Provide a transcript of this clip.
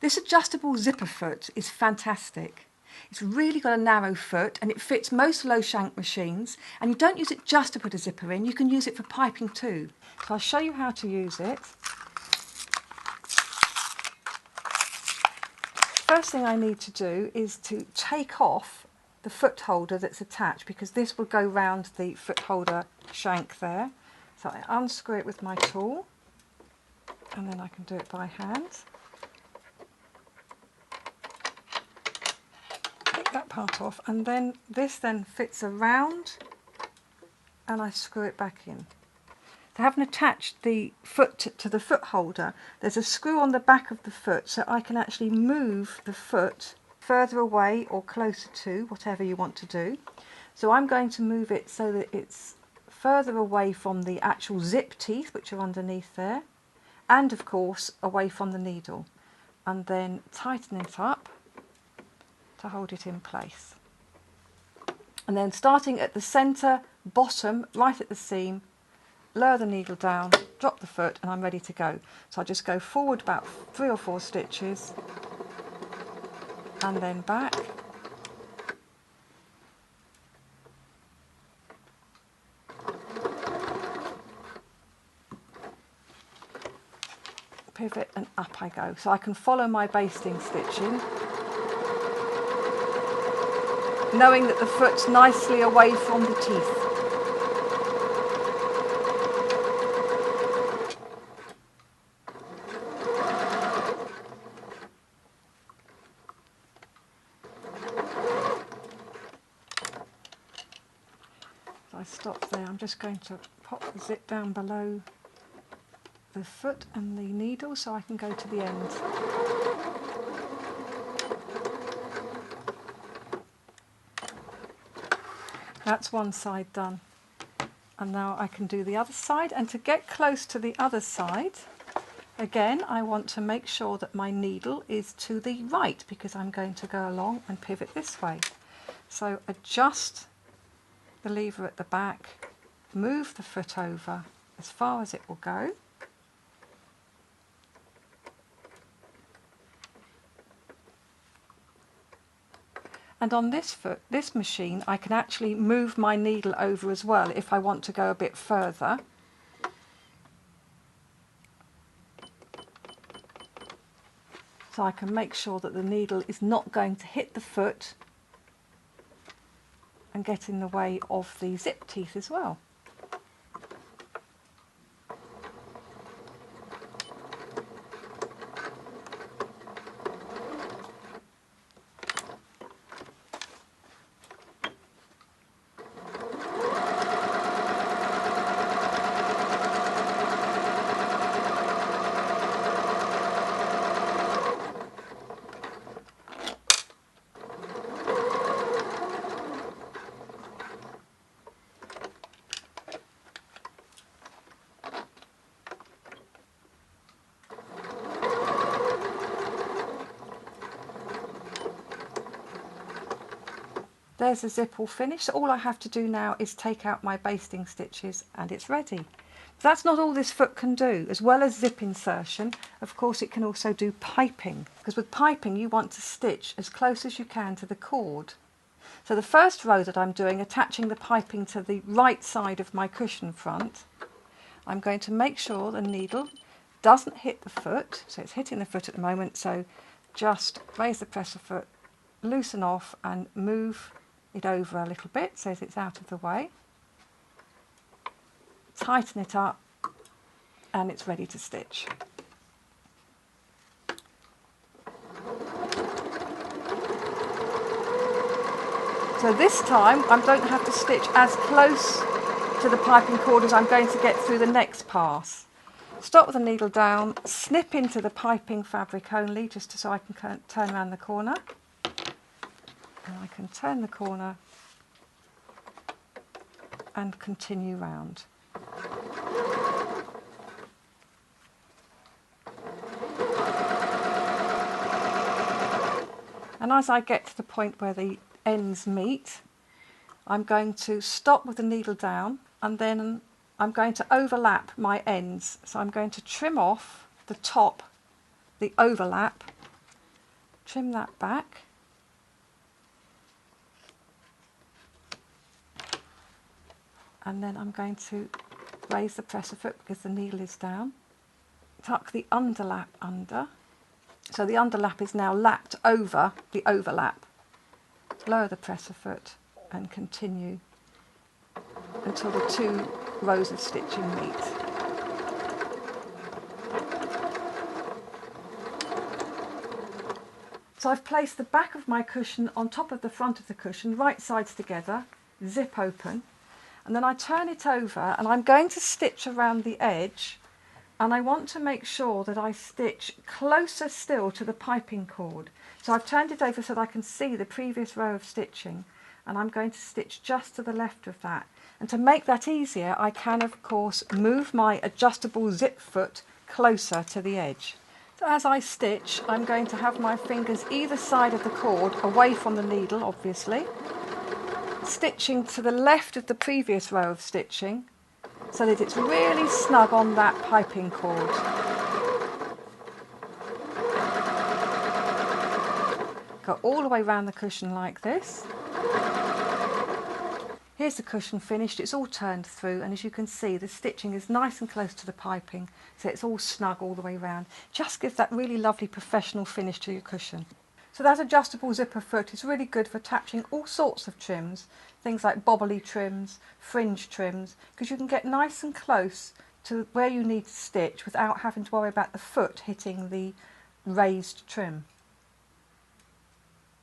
This adjustable zipper foot is fantastic. It's really got a narrow foot and it fits most low shank machines, and you don't use it just to put a zipper in, you can use it for piping too. So I'll show you how to use it. First thing I need to do is to take off the foot holder that's attached, because this will go round the foot holder shank there. So I unscrew it with my tool and then I can do it by hand. That part off, and then this then fits around and I screw it back in. So having attached the foot to the foot holder, there's a screw on the back of the foot, so I can actually move the foot further away or closer to, whatever you want to do. So I'm going to move it so that it's further away from the actual zip teeth, which are underneath there, and of course away from the needle, and then tighten it up to hold it in place. And then starting at the centre bottom, right at the seam, lower the needle down, drop the foot, and I'm ready to go. So I just go forward about 3 or 4 stitches and then back. Pivot and up I go. So I can follow my basting stitching, knowing that the foot's nicely away from the teeth. So I stop there. I'm just going to pop the zip down below the foot and the needle so I can go to the end. That's one side done, and now I can do the other side. And to get close to the other side, again I want to make sure that my needle is to the right, because I'm going to go along and pivot this way. So adjust the lever at the back, move the foot over as far as it will go, and on this machine I can actually move my needle over as well if I want to go a bit further. So I can make sure that the needle is not going to hit the foot and get in the way of the zip teeth as well. There's the zip all finished, so all I have to do now is take out my basting stitches and it's ready. But that's not all this foot can do. As well as zip insertion, of course it can also do piping, because with piping you want to stitch as close as you can to the cord. So the first row that I'm doing, attaching the piping to the right side of my cushion front, I'm going to make sure the needle doesn't hit the foot. So it's hitting the foot at the moment, so just raise the presser foot, loosen off and move it over a little bit so that it's out of the way. Tighten it up and it's ready to stitch. So this time I don't have to stitch as close to the piping cord as I'm going to get through the next pass. Stop with the needle down, snip into the piping fabric only, just so I can turn around the corner. And I can turn the corner and continue round. And as I get to the point where the ends meet, I'm going to stop with the needle down, and then I'm going to overlap my ends. So I'm going to trim off the top, the overlap, trim that back. And then I'm going to raise the presser foot because the needle is down. Tuck the underlap under. So the underlap is now lapped over the overlap. Lower the presser foot and continue until the 2 rows of stitching meet. So I've placed the back of my cushion on top of the front of the cushion, right sides together, zip open, and then I turn it over and I'm going to stitch around the edge, and I want to make sure that I stitch closer still to the piping cord. So I've turned it over so that I can see the previous row of stitching, and I'm going to stitch just to the left of that. And to make that easier, I can of course move my adjustable zip foot closer to the edge. So as I stitch, I'm going to have my fingers either side of the cord, away from the needle obviously, stitching to the left of the previous row of stitching so that it's really snug on that piping cord. Go all the way around the cushion like this. Here's the cushion finished, it's all turned through, and as you can see the stitching is nice and close to the piping, so it's all snug all the way around. Just gives that really lovely professional finish to your cushion. So that adjustable zipper foot is really good for attaching all sorts of trims, things like bobbly trims, fringe trims, because you can get nice and close to where you need to stitch without having to worry about the foot hitting the raised trim.